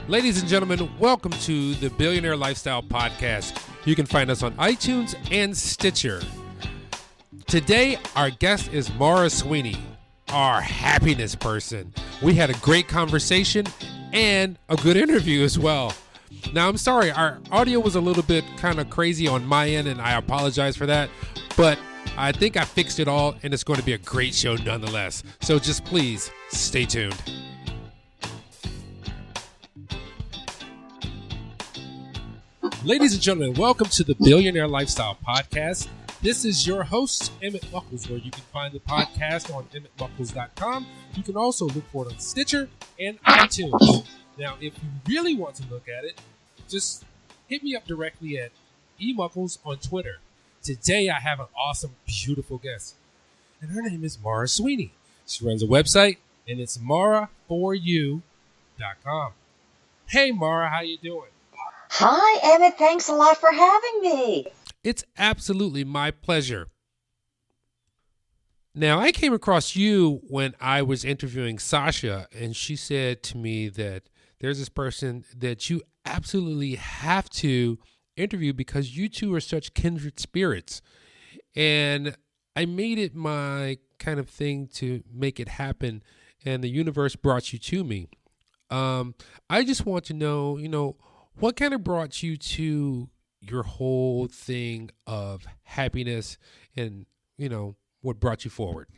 Ladies and gentlemen, welcome to the Billionaire Lifestyle podcast. You can find us on iTunes and Stitcher. Today, our guest is Maura Sweeney, our happiness person. We had a great conversation and a good interview as well. Now, I'm sorry, our audio was a little bit kind of crazy on my end, and I apologize for that, but I think I fixed it all, and it's going to be a great show nonetheless. So just please stay tuned. Ladies and gentlemen, welcome to the Billionaire Lifestyle podcast. This is your host, Emmett Muckles, where you can find the podcast on emmettmuckles.com. You can also look for it on Stitcher and iTunes. Now, if you really want to look at it, just hit me up directly at emuckles on Twitter. Today, I have an awesome, beautiful guest, and her name is Maura Sweeney. She runs a website, and it's maura4u.com. Hey, Maura, how you doing? Hi, Emmett. Thanks a lot for having me. It's absolutely my pleasure. Now, I came across you when I was interviewing Sasha, and she said to me that there's this person that you absolutely have to interview because you two are such kindred spirits. And I made it my kind of thing to make it happen, and the universe brought you to me. I just want to know, what kind of brought you to your whole thing of happiness and, what brought you forward?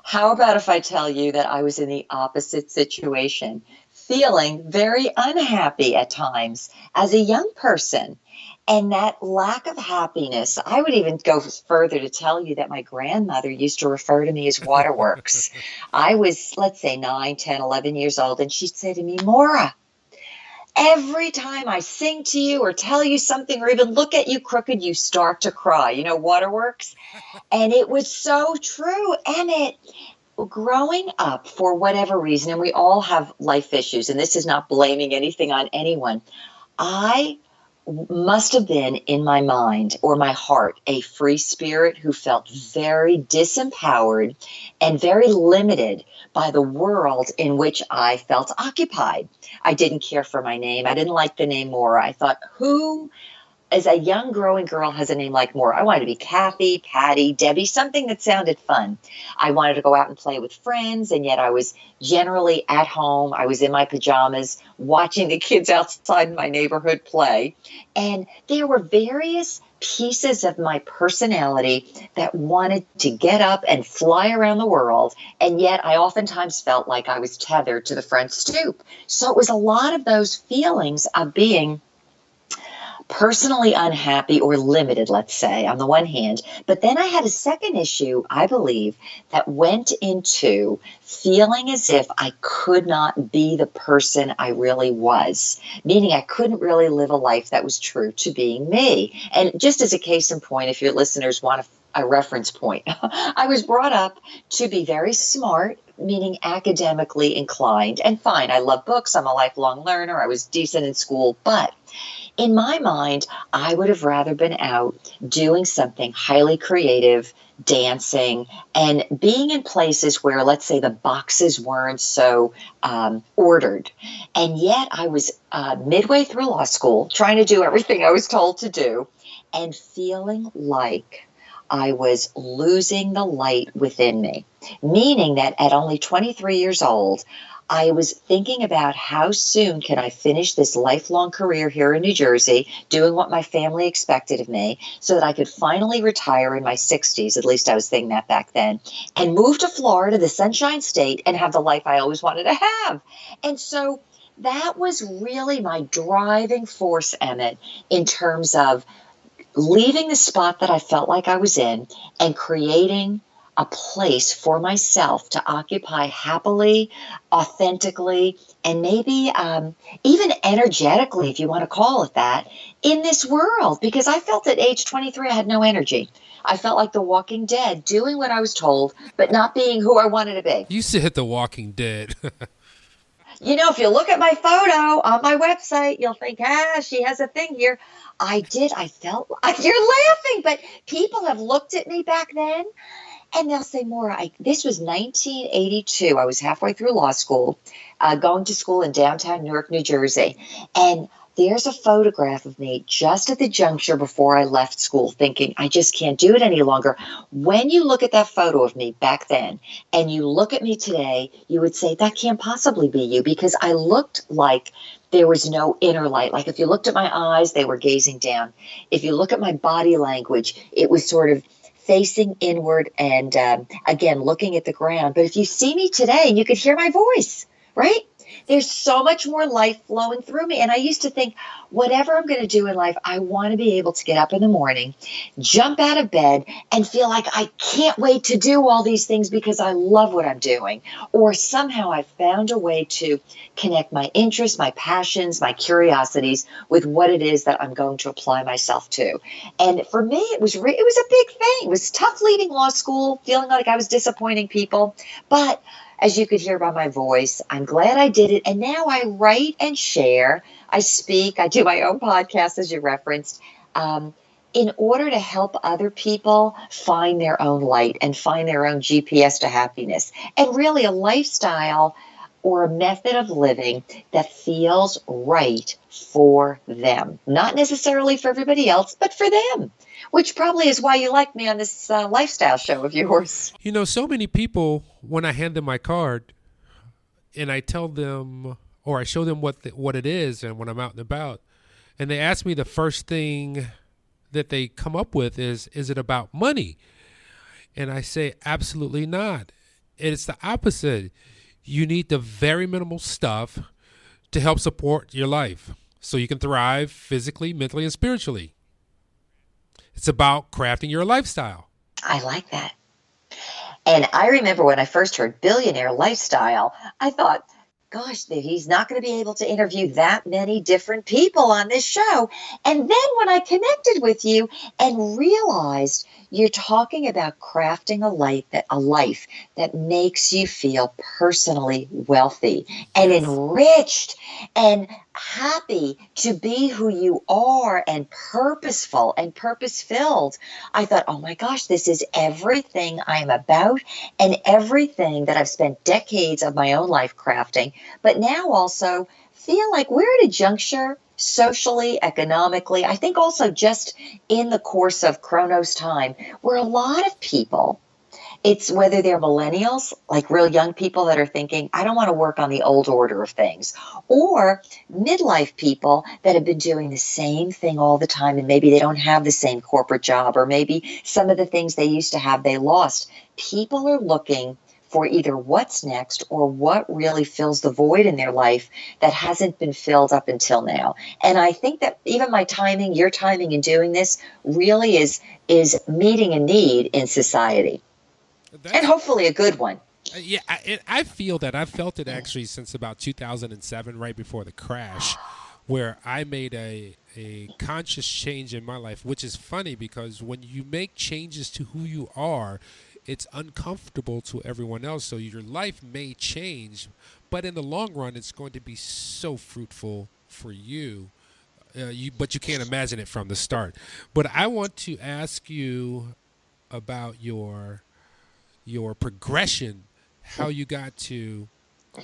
How about if I tell you that I was in the opposite situation, feeling very unhappy at times as a young person. And that lack of happiness, I would even go further to tell you that my grandmother used to refer to me as waterworks. I was, let's say, 9, 10, 11 years old, and she'd say to me, Maura, every time I sing to you or tell you something or even look at you crooked, you start to cry. Waterworks. And it was so true. And growing up for whatever reason, and we all have life issues, and this is not blaming anything on anyone, I must have been in my mind or my heart a free spirit who felt very disempowered and very limited by the world in which I felt occupied. I didn't care for my name. I didn't like the name Maura. I thought, who as a young growing girl has a name like Maura? I wanted to be Kathy, Patty, Debbie, something that sounded fun. I wanted to go out and play with friends, and yet I was generally at home. I was in my pajamas watching the kids outside in my neighborhood play. And there were various pieces of my personality that wanted to get up and fly around the world. And yet I oftentimes felt like I was tethered to the front stoop. So it was a lot of those feelings of being personally unhappy or limited, let's say, on the one hand. But then I had a second issue, I believe, that went into feeling as if I could not be the person I really was, meaning I couldn't really live a life that was true to being me. And just as a case in point, if your listeners want a reference point, I was brought up to be very smart, meaning academically inclined. And fine, I love books. I'm a lifelong learner. I was decent in school. But in my mind, I would have rather been out doing something highly creative, dancing, and being in places where, let's say, the boxes weren't so ordered. And yet I was midway through law school, trying to do everything I was told to do, and feeling like I was losing the light within me, meaning that at only 23 years old, I was thinking about how soon can I finish this lifelong career here in New Jersey, doing what my family expected of me, so that I could finally retire in my 60s, at least I was thinking that back then, and move to Florida, the Sunshine State, and have the life I always wanted to have. And so that was really my driving force, Emmett, in terms of leaving the spot that I felt like I was in and creating a place for myself to occupy happily, authentically, and maybe even energetically, if you want to call it that, in this world. Because I felt at age 23, I had no energy. I felt like The Walking Dead, doing what I was told, but not being who I wanted to be. You said The Walking Dead. If you look at my photo on my website, you'll think, she has a thing here. I did. I felt, you're laughing, but people have looked at me back then And they'll say, Maura, this was 1982. I was halfway through law school, going to school in downtown Newark, New Jersey. And there's a photograph of me just at the juncture before I left school thinking, I just can't do it any longer. When you look at that photo of me back then and you look at me today, you would say, that can't possibly be you, because I looked like there was no inner light. Like if you looked at my eyes, they were gazing down. If you look at my body language, it was sort of facing inward and, again, looking at the ground. But if you see me today and you could hear my voice, right? There's so much more life flowing through me. And I used to think, whatever I'm going to do in life, I want to be able to get up in the morning, jump out of bed, and feel like I can't wait to do all these things because I love what I'm doing. Or somehow I found a way to connect my interests, my passions, my curiosities with what it is that I'm going to apply myself to. And for me, it was a big thing. It was tough leaving law school, feeling like I was disappointing people. But as you could hear by my voice, I'm glad I did it. And now I write and share. I speak. I do my own podcast, as you referenced, in order to help other people find their own light and find their own GPS to happiness, and really a lifestyle or a method of living that feels right for them. Not necessarily for everybody else, but for them, which probably is why you like me on this lifestyle show of yours. You know, so many people, when I hand them my card and I tell them, or I show them what it is, and when I'm out and about, and they ask me, the first thing that they come up with is it about money? And I say, absolutely not. It's the opposite. You need the very minimal stuff to help support your life so you can thrive physically, mentally, and spiritually. It's about crafting your lifestyle. I like that. And I remember when I first heard Billionaire Lifestyle, I thought, gosh, he's not going to be able to interview that many different people on this show. And then when I connected with you and realized you're talking about crafting a life that makes you feel personally wealthy and enriched and happy to be who you are and purposeful and purpose-filled, I thought, oh my gosh, this is everything I'm about and everything that I've spent decades of my own life crafting, but now also feel like we're at a juncture socially, economically, I think also just in the course of Chronos time, where a lot of people, it's whether they're millennials, like real young people that are thinking, I don't want to work on the old order of things, or midlife people that have been doing the same thing all the time and maybe they don't have the same corporate job, or maybe some of the things they used to have they lost. People are looking for either what's next or what really fills the void in their life that hasn't been filled up until now. And I think that even my timing, your timing in doing this really is meeting a need in society. And hopefully a good one. Yeah, I feel that. I've felt it actually since about 2007, right before the crash, where I made a conscious change in my life, which is funny because when you make changes to who you are, it's uncomfortable to everyone else. So your life may change, but in the long run, it's going to be so fruitful for you. But you can't imagine it from the start. But I want to ask you about your progression, how you got to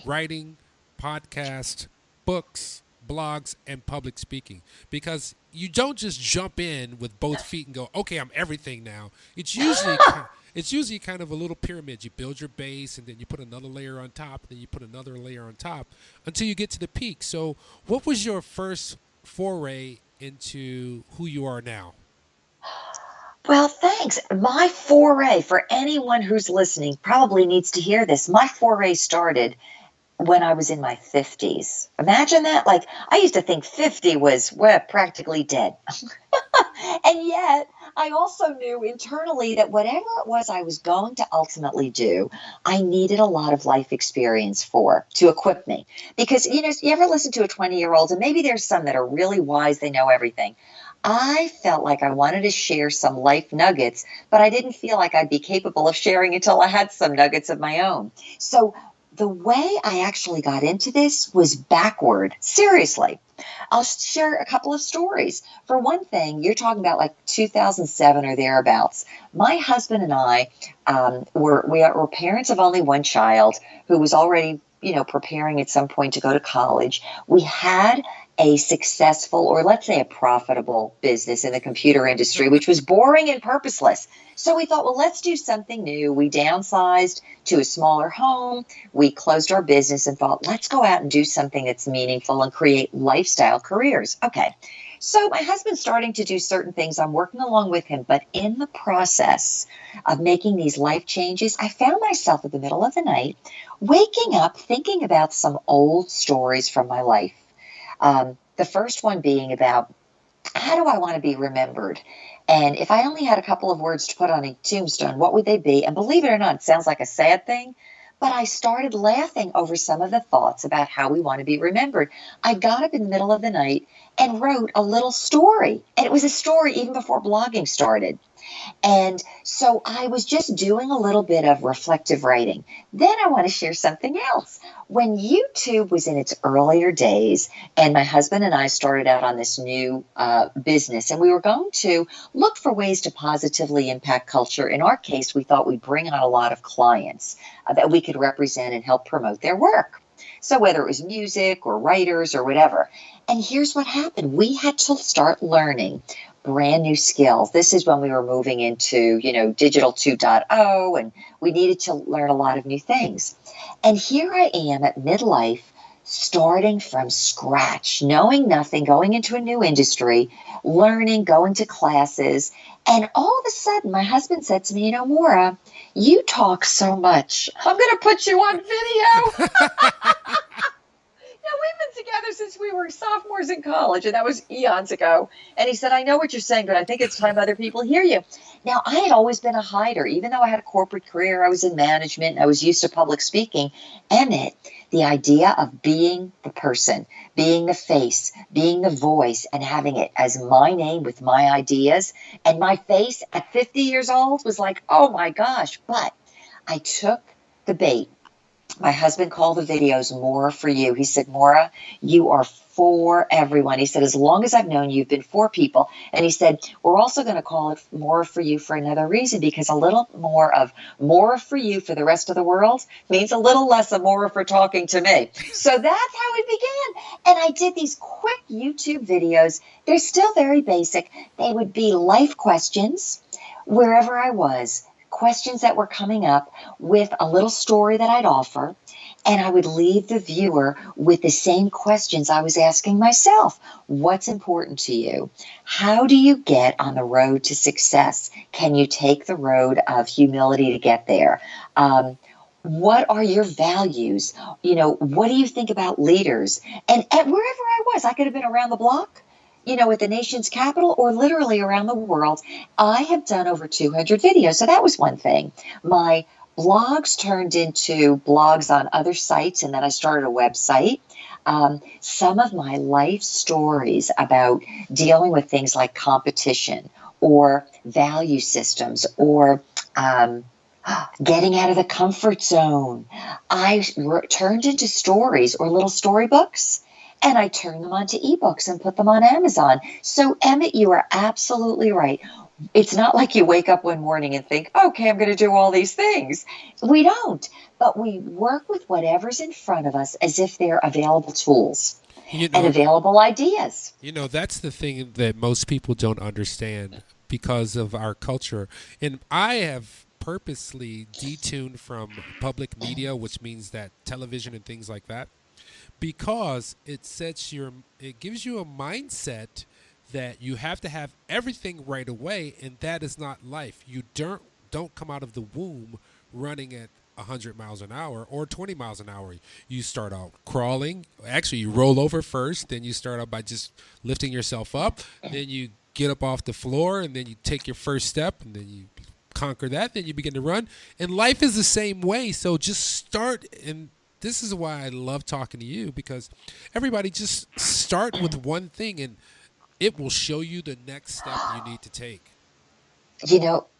writing, podcast, books, blogs, and public speaking. Because you don't just jump in with both feet and go, okay, I'm everything now. It's usually kind of a little pyramid. You build your base, and then you put another layer on top, and then you put another layer on top until you get to the peak. So what was your first foray into who you are now? Well, thanks. My foray, for anyone who's listening, probably needs to hear this. My foray started when I was in my 50s. Imagine that. Like, I used to think 50 was practically dead. And yet, I also knew internally that whatever it was I was going to ultimately do, I needed a lot of life experience to equip me. Because, you ever listen to a 20-year-old, and maybe there's some that are really wise, they know everything. I felt like I wanted to share some life nuggets, but I didn't feel like I'd be capable of sharing until I had some nuggets of my own. So the way I actually got into this was backward. Seriously. I'll share a couple of stories. For one thing, you're talking about like 2007 or thereabouts. My husband and I were parents of only one child who was already, preparing at some point to go to college. We had a successful, or let's say a profitable business in the computer industry, which was boring and purposeless. So we thought, well, let's do something new. We downsized to a smaller home. We closed our business and thought, let's go out and do something that's meaningful and create lifestyle careers. Okay. So my husband's starting to do certain things. I'm working along with him, but in the process of making these life changes, I found myself at the middle of the night waking up thinking about some old stories from my life. The first one being about, how do I want to be remembered? And if I only had a couple of words to put on a tombstone, what would they be? And believe it or not, it sounds like a sad thing, but I started laughing over some of the thoughts about how we want to be remembered. I got up in the middle of the night and wrote a little story. And it was a story even before blogging started. And so I was just doing a little bit of reflective writing. Then I want to share something else. When YouTube was in its earlier days, and my husband and I started out on this new business, and we were going to look for ways to positively impact culture. In our case, we thought we'd bring on a lot of clients that we could represent and help promote their work. So whether it was music or writers or whatever. And here's what happened. We had to start learning brand new skills. This is when we were moving into, digital 2.0, and we needed to learn a lot of new things. And here I am at midlife, starting from scratch, knowing nothing, going into a new industry, learning, going to classes. And all of a sudden, my husband said to me, Maura, you talk so much. I'm going to put you on video. We've been together since we were sophomores in college, and that was eons ago. And he said, I know what you're saying, but I think it's time other people hear you. Now, I had always been a hider. Even though I had a corporate career, I was in management, I was used to public speaking. Emmett, the idea of being the person, being the face, being the voice, and having it as my name with my ideas, and my face at 50 years old was like, oh my gosh. But I took the bait. My husband called the videos Maura for you. He said, Maura, you are for everyone. He said, as long as I've known you, you've been for people. And he said, we're also going to call it Maura for you for another reason, because a little more of Maura for you for the rest of the world means a little less of Maura for talking to me. So that's how it began. And I did these quick YouTube videos. They're still very basic. They would be life questions wherever I was. Questions that were coming up with a little story that I'd offer, and I would leave the viewer with the same questions I was asking myself. What's important to you? How do you get on the road to success? Can you take the road of humility to get there? What are your values? What do you think about leaders? And wherever I was, I could have been around the block, at the nation's capital, or literally around the world. I have done over 200 videos. So that was one thing. My blogs turned into blogs on other sites, and then I started a website. Some of my life stories about dealing with things like competition or value systems or getting out of the comfort zone, I turned into stories or little storybooks. And I turned them onto ebooks and put them on Amazon. So, Emmett, you are absolutely right. It's not like you wake up one morning and think, okay, I'm going to do all these things. We don't. But we work with whatever's in front of us as if they're available tools and available ideas. That's the thing that most people don't understand because of our culture. And I have purposely detuned from public media, which means that television and things like that, because it gives you a mindset that you have to have everything right away, and that is not life. You don't come out of the womb running at 100 miles an hour or 20 miles an hour. You start out crawling. Actually, you roll over first, then you start out by just lifting yourself up, then you get up off the floor, and then you take your first step, and then you conquer that, then you begin to run. And life is the same way. So just start. And this is why I love talking to you, because everybody just start with one thing, and it will show you the next step you need to take.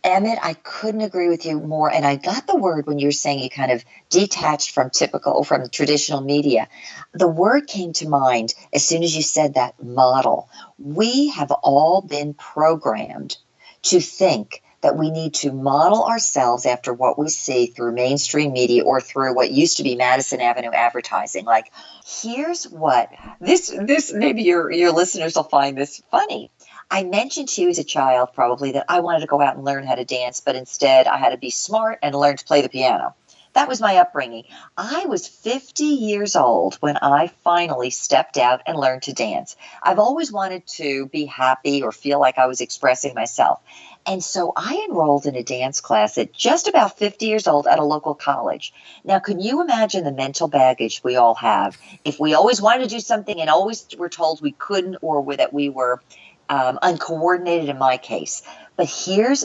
Emmett, I couldn't agree with you more. And I got the word when you were saying you kind of detached from traditional media. The word came to mind as soon as you said that, model. We have all been programmed to think that we need to model ourselves after what we see through mainstream media or through what used to be Madison Avenue advertising. Like, here's what this maybe your listeners will find this funny. I mentioned to you as a child probably that I wanted to go out and learn how to dance, but instead I had to be smart and learn to play the piano. That was my upbringing. I was 50 years old when I finally stepped out and learned to dance. I've always wanted to be happy or feel like I was expressing myself. And so I enrolled in a dance class at just about 50 years old at a local college. Now, can you imagine the mental baggage we all have if we always wanted to do something and always were told we couldn't or that we were uncoordinated in my case? But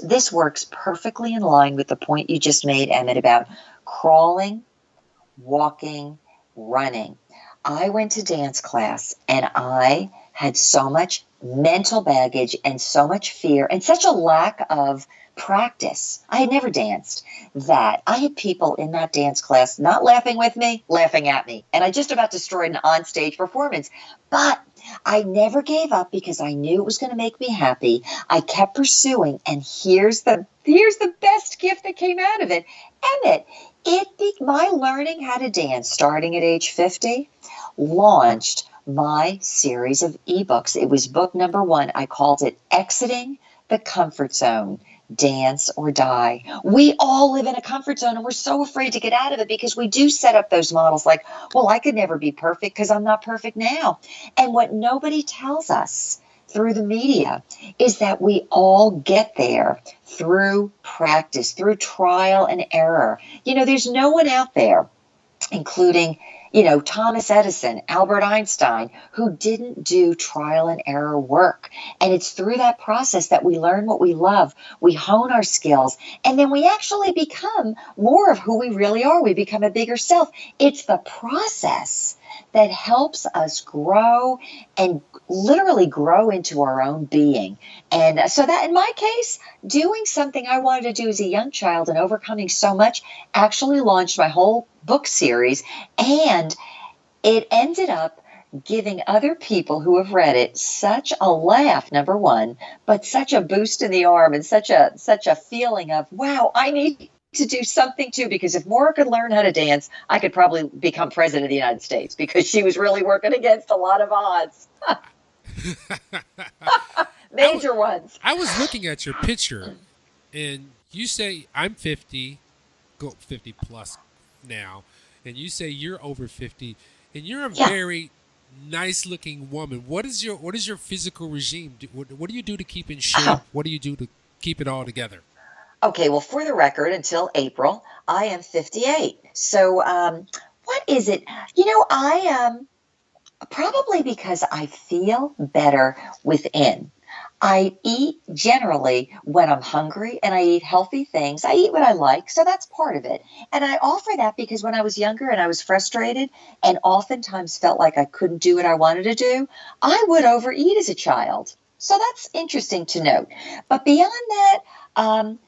this works perfectly in line with the point you just made, Emmett, about crawling, walking, running. I went to dance class and I had so much mental baggage and so much fear and such a lack of practice. I had never danced that I had people in that dance class not laughing with me, laughing at me. And I just about destroyed an onstage performance. But I never gave up because I knew it was going to make me happy. I kept pursuing, and here's the best gift that came out of it. Emmett, my learning how to dance starting at age 50 launched my series of ebooks. It was book number 1. I called it Exiting the Comfort Zone. Dance or die. We all live in a comfort zone and we're so afraid to get out of it because we do set up those models like, well, I could never be perfect because I'm not perfect now. And what nobody tells us through the media is that we all get there through practice, through trial and error. There's no one out there, including Thomas Edison, Albert Einstein, who didn't do trial and error work. And it's through that process that we learn what we love, we hone our skills, and then we actually become more of who we really are. We become a bigger self. It's the process that helps us grow and literally grow into our own being. And so that in my case, doing something I wanted to do as a young child and overcoming so much actually launched my whole book series. And it ended up giving other people who have read it such a laugh, number one, but such a boost in the arm and such a feeling of, wow, I need to do something too, because if Maura could learn how to dance, I could probably become president of the United States because she was really working against a lot of odds. Major ones. I was looking at your picture and you say I'm 50, go 50 plus now, and you say you're over 50 and you're a very nice looking woman. What is your physical regime? What do you do to keep in shape? What do you do to keep it all together? Okay, well, for the record, until April, I am 58. So, what is it? I probably because I feel better within. I eat generally when I'm hungry and I eat healthy things. I eat what I like, so that's part of it. And I offer that because when I was younger and I was frustrated and oftentimes felt like I couldn't do what I wanted to do, I would overeat as a child. So that's interesting to note. But beyond that, I'm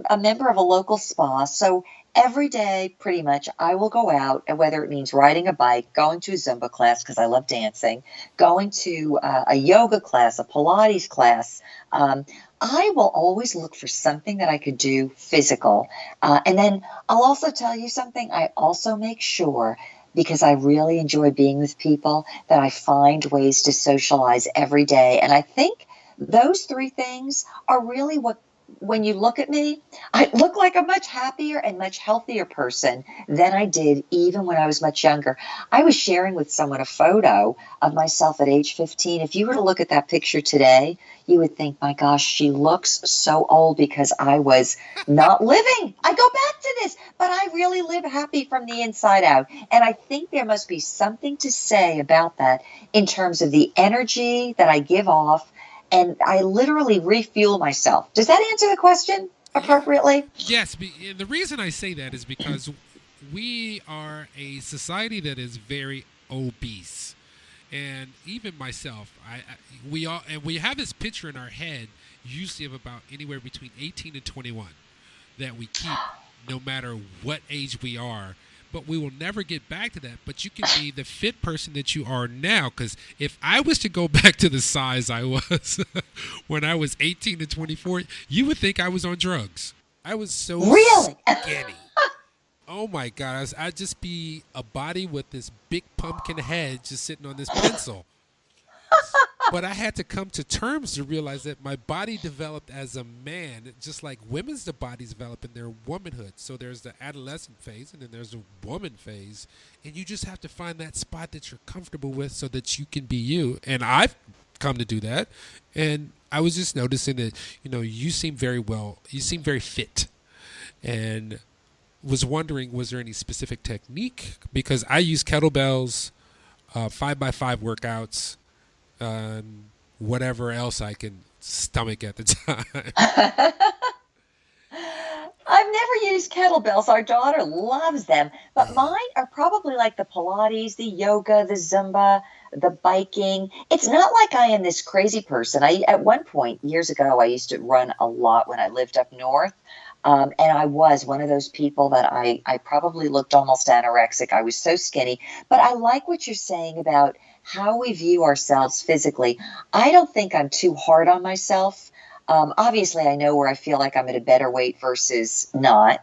a member of a local spa, so every day pretty much I will go out, and whether it means riding a bike, going to a Zumba class because I love dancing, going to a yoga class, a Pilates class. I will always look for something that I could do physical. And then I'll also tell you something. I also make sure, because I really enjoy being with people, that I find ways to socialize every day. And I think those 3 things are really what, when you look at me, I look like a much happier and much healthier person than I did even when I was much younger. I was sharing with someone a photo of myself at age 15. If you were to look at that picture today, you would think, my gosh, she looks so old because I was not living. I go back to this, but I really live happy from the inside out. And I think there must be something to say about that in terms of the energy that I give off. And I literally refuel myself. Does that answer the question appropriately? Yes. And the reason I say that is because we are a society that is very obese. And even myself, we have this picture in our head usually of about anywhere between 18 and 21 that we keep no matter what age we are. But we will never get back to that. But you can be the fit person that you are now. Because if I was to go back to the size I was when I was 18 to 24, you would think I was on drugs. I was so Really? skinny. Oh my God, I'd just be a body with this big pumpkin head just sitting on this pencil. But I had to come to terms to realize that my body developed as a man, just like women's bodies develop in their womanhood. So there's the adolescent phase and then there's the woman phase. And you just have to find that spot that you're comfortable with so that you can be you. And I've come to do that. And I was just noticing that, you seem very fit. And was wondering, was there any specific technique? Because I use kettlebells, 5x5 workouts, whatever else I can stomach at the time. I've never used kettlebells. Our daughter loves them, but mine are probably like the Pilates, the yoga, the Zumba, the biking. It's not like I am this crazy person. At one point years ago, I used to run a lot when I lived up north. And I was one of those people that I probably looked almost anorexic. I was so skinny. But I like what you're saying about how we view ourselves physically. I don't think I'm too hard on myself. Obviously, I know where I feel like I'm at a better weight versus not.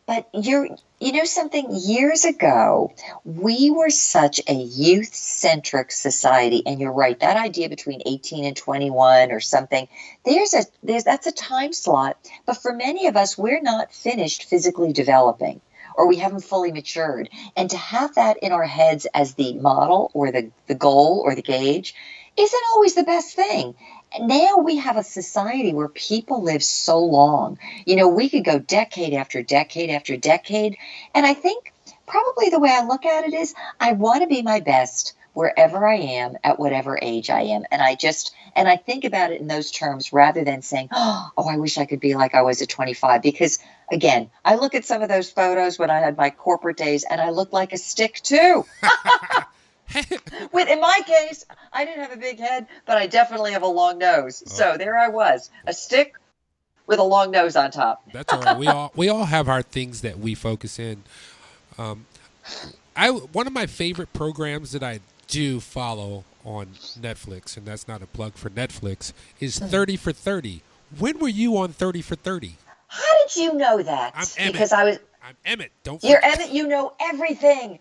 But you know something, years ago, we were such a youth-centric society. And you're right, that idea between 18 and 21 or something, that's a time slot. But for many of us, we're not finished physically developing, or we haven't fully matured. And to have that in our heads as the model or the goal or the gauge isn't always the best thing. Now we have a society where people live so long. We could go decade after decade after decade. And I think probably the way I look at it is I want to be my best wherever I am at whatever age I am. And I think about it in those terms rather than saying, oh, I wish I could be like I was at 25. Because again, I look at some of those photos when I had my corporate days and I look like a stick too. In my case, I didn't have a big head, but I definitely have a long nose. Oh. So there I was, a stick with a long nose on top. That's all right. We all have our things that we focus in. One of my favorite programs that I do follow on Netflix, and that's not a plug for Netflix, is 30 for 30. When were you on 30 for 30? How did you know that? I'm Emmett. Because I'm Emmett. You're Emmett. You know everything.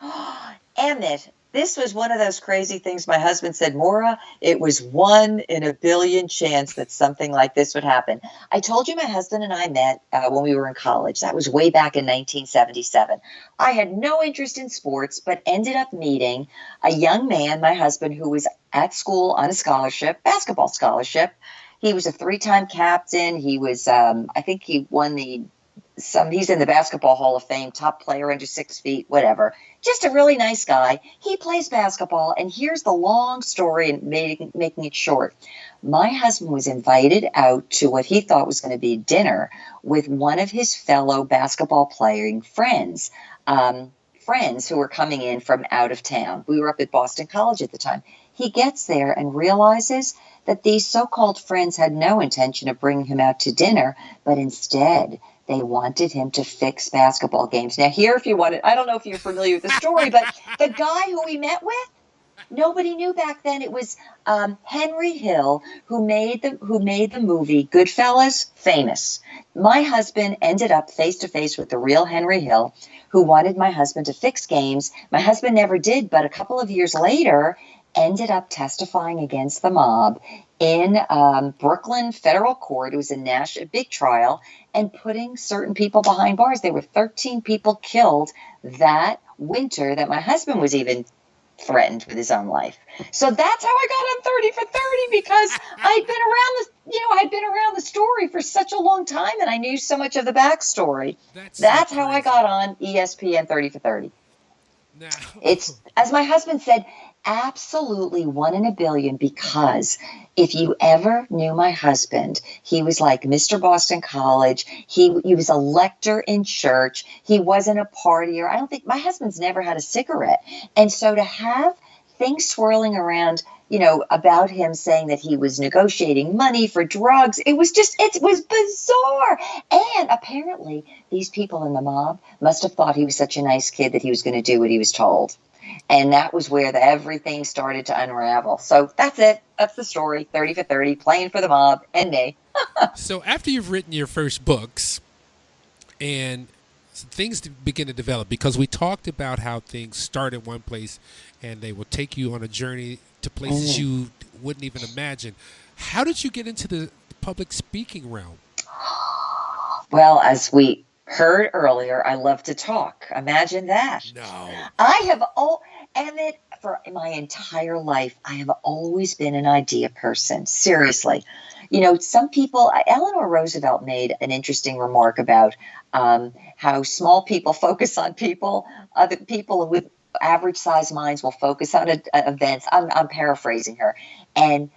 Emmett. This was one of those crazy things. My husband said, Maura, it was 1 in a billion chance that something like this would happen. I told you my husband and I met when we were in college. That was way back in 1977. I had no interest in sports, but ended up meeting a young man, my husband, who was at school on a scholarship, basketball scholarship. He was a 3-time captain. He was, I think he won he's in the Basketball Hall of Fame, top player under 6 feet, whatever. Just a really nice guy. He plays basketball, and here's the long story and making it short. My husband was invited out to what he thought was going to be dinner with one of his fellow basketball playing friends, friends who were coming in from out of town. We were up at Boston College at the time. He gets there and realizes that these so-called friends had no intention of bringing him out to dinner, but instead they wanted him to fix basketball games. Now, here, if you wanted, I don't know if you're familiar with the story, but the guy who we met with, nobody knew back then. It was Henry Hill who made the movie Goodfellas famous. My husband ended up face to face with the real Henry Hill, who wanted my husband to fix games. My husband never did, but a couple of years later, ended up testifying against the mob in Brooklyn federal court. It was a big trial, and putting certain people behind bars. There were 13 people killed that winter that my husband was even threatened with his own life. So that's how I got on 30 for 30, because I'd been around the story for such a long time, and I knew so much of the backstory. That's how I got on ESPN 30 for 30. No. It's, as my husband said, absolutely 1 in a billion, because if you ever knew my husband, he was like Mr. Boston College. He was a lector in church. He wasn't a partier. I don't think my husband's never had a cigarette. And so to have things swirling around, about him saying that he was negotiating money for drugs. It was bizarre. And apparently these people in the mob must have thought he was such a nice kid that he was going to do what he was told. And that was where everything started to unravel. So that's it. That's the story. 30 for 30, playing for the mob and me. So after you've written your first books and things begin to develop, because we talked about how things start in one place and they will take you on a journey to places you wouldn't even imagine. How did you get into the public speaking realm? Well, as we heard earlier, I love to talk. Imagine that. No. Emmett, for my entire life, I have always been an idea person. Seriously. Some people, Eleanor Roosevelt made an interesting remark about how small people focus on people, other people with average sized minds will focus on events. I'm paraphrasing her. And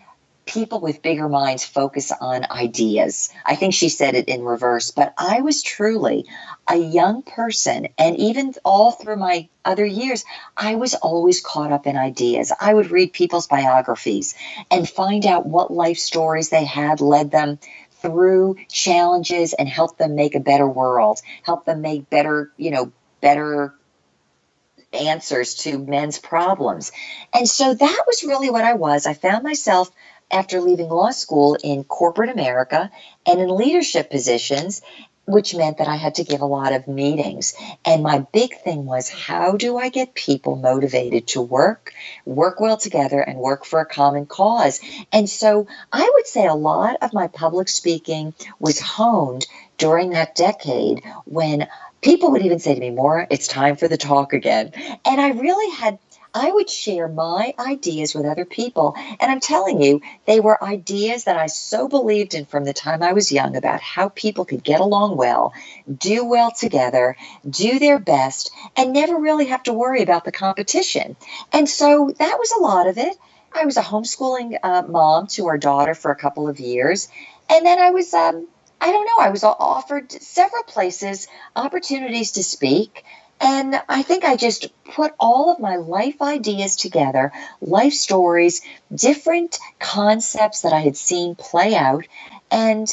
people with bigger minds focus on ideas. I think she said it in reverse, but I was truly a young person. And even all through my other years, I was always caught up in ideas. I would read people's biographies and find out what life stories they had led them through challenges and help them make a better world, help them make better answers to men's problems. And so that was really what I was. I found myself after leaving law school in corporate America and in leadership positions, which meant that I had to give a lot of meetings. And my big thing was, how do I get people motivated to work well together, and work for a common cause? And so I would say a lot of my public speaking was honed during that decade when people would even say to me, Maura, it's time for the talk again. And I would share my ideas with other people. And I'm telling you, they were ideas that I so believed in from the time I was young about how people could get along well, do well together, do their best, and never really have to worry about the competition. And so that was a lot of it. I was a homeschooling mom to our daughter for a couple of years. And then I was offered several places opportunities to speak. And I think I just put all of my life ideas together, life stories, different concepts that I had seen play out. And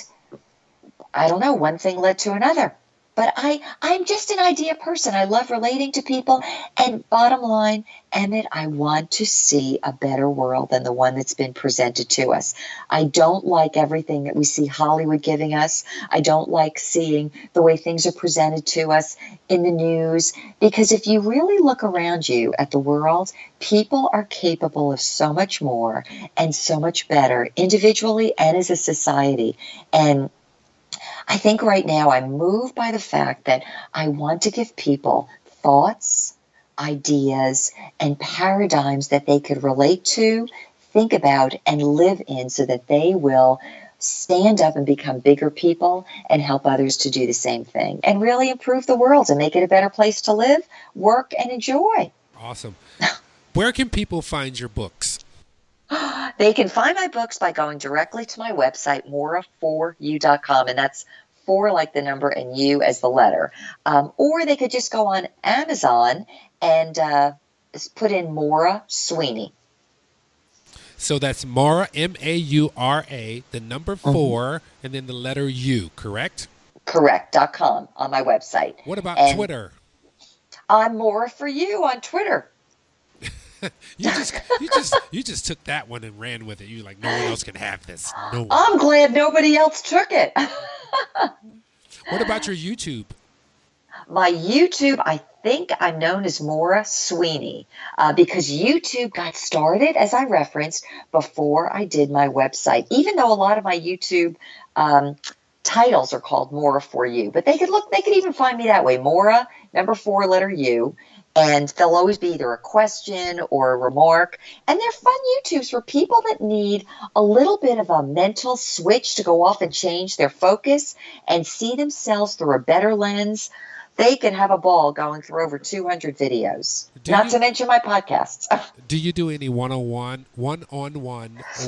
I don't know, one thing led to another. But I'm just an idea person. I love relating to people. And bottom line, Emmett, I want to see a better world than the one that's been presented to us. I don't like everything that we see Hollywood giving us. I don't like seeing the way things are presented to us in the news. Because if you really look around you at the world, people are capable of so much more and so much better individually and as a society. And I think right now I'm moved by the fact that I want to give people thoughts, ideas, and paradigms that they could relate to, think about, and live in so that they will stand up and become bigger people and help others to do the same thing and really improve the world and make it a better place to live, work, and enjoy. Awesome. Where can people find your books? They can find my books by going directly to my website, maura4u.com, and that's 4 like the number and you as the letter. Or they could just go on Amazon and put in Maura Sweeney. So that's Maura, M-A-U-R-A, the number 4, and then the letter U, correct? Correct.com on my website. What about Twitter? I'm Maura for you on Twitter. You just took that one and ran with it. You're like, no one else can have this. No one. I'm glad nobody else took it. What about your YouTube? My YouTube, I think I'm known as Maura Sweeney because YouTube got started, as I referenced, before I did my website. Even though a lot of my YouTube titles are called Maura for You, but they could even find me that way, Maura, number 4, letter U. And they'll always be either a question or a remark. And they're fun YouTubes for people that need a little bit of a mental switch to go off and change their focus and see themselves through a better lens. They can have a ball going through over 200 videos, not to mention my podcasts. Do you do any one-on-one,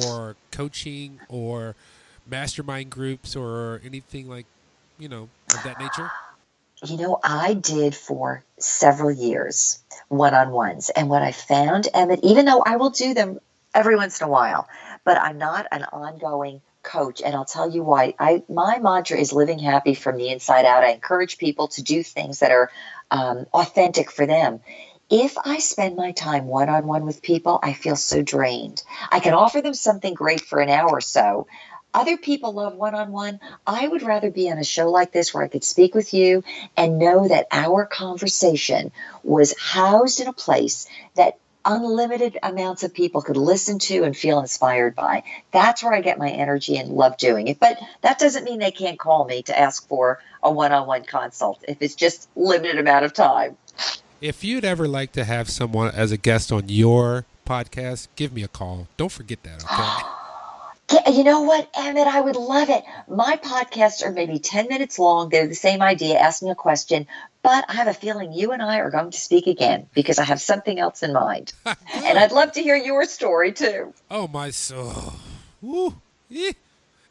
or coaching or mastermind groups or anything like, of that nature? I did for several years. one-on-ones. And what I found, Emmett, even though I will do them every once in a while, but I'm not an ongoing coach. And I'll tell you why. My mantra is living happy from the inside out. I encourage people to do things that are authentic for them. If I spend my time one-on-one with people, I feel so drained. I can offer them something great for an hour or so. Other people love one-on-one. I would rather be on a show like this where I could speak with you and know that our conversation was housed in a place that unlimited amounts of people could listen to and feel inspired by. That's where I get my energy and love doing it. But that doesn't mean they can't call me to ask for a one-on-one consult if it's just limited amount of time. If you'd ever like to have someone as a guest on your podcast, give me a call. Don't forget that, okay? You know what, Emmett? I would love it. My podcasts are maybe 10 minutes long. They're the same idea, asking a question. But I have a feeling you and I are going to speak again because I have something else in mind. And I'd love to hear your story, too. Oh, my soul. Woo.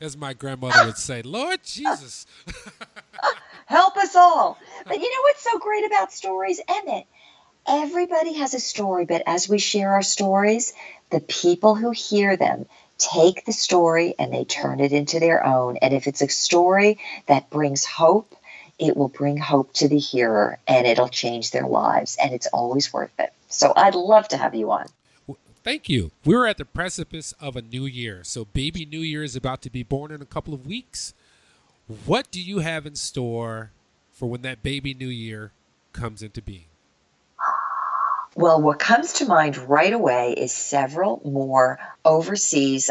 As my grandmother would say, Lord Jesus. Help us all. But you know what's so great about stories, Emmett? Everybody has a story, but as we share our stories, the people who hear them take the story and they turn it into their own. And if it's a story that brings hope, it will bring hope to the hearer and it'll change their lives. And it's always worth it. So I'd love to have you on. Thank you. We're at the precipice of a new year. So baby New Year is about to be born in a couple of weeks. What do you have in store for when that baby New Year comes into being? Well, what comes to mind right away is several more overseas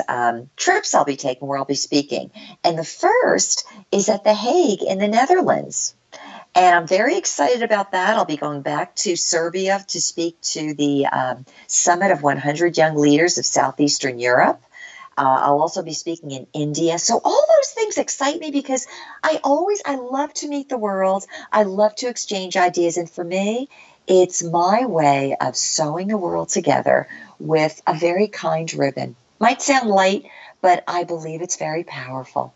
trips I'll be taking where I'll be speaking. And the first is at The Hague in the Netherlands. And I'm very excited about that. I'll be going back to Serbia to speak to the Summit of 100 Young Leaders of Southeastern Europe. I'll also be speaking in India. So all those things excite me because I love to meet the world. I love to exchange ideas. And for me, it's my way of sewing the world together with a very kind ribbon. Might sound light, but I believe it's very powerful.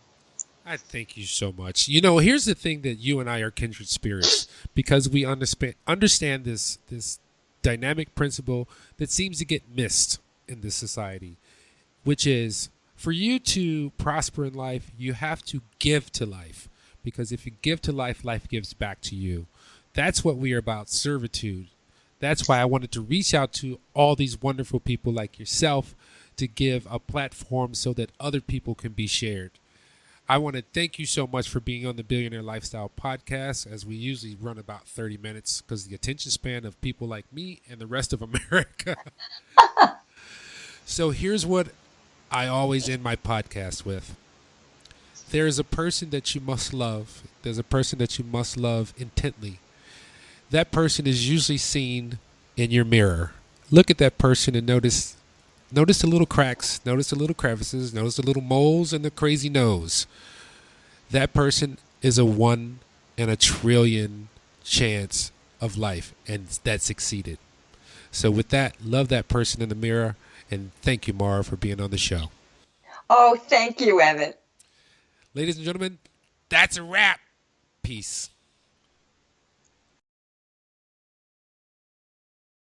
I thank you so much. You know, here's the thing that you and I are kindred spirits because we understand this dynamic principle that seems to get missed in this society, which is for you to prosper in life, you have to give to life, because if you give to life, life gives back to you. That's what we are about, servitude. That's why I wanted to reach out to all these wonderful people like yourself to give a platform so that other people can be shared. I want to thank you so much for being on the Billionaire Lifestyle podcast, as we usually run about 30 minutes because the attention span of people like me and the rest of America. So here's what I always end my podcast with. There is a person that you must love. There's a person that you must love intently. That person is usually seen in your mirror. Look at that person and notice the little cracks, notice the little crevices, notice the little moles and the crazy nose. That person is a 1 in a trillion chance of life, and that succeeded. So with that, love that person in the mirror, and thank you, Maura, for being on the show. Oh, thank you, Emmett. Ladies and gentlemen, that's a wrap. Peace.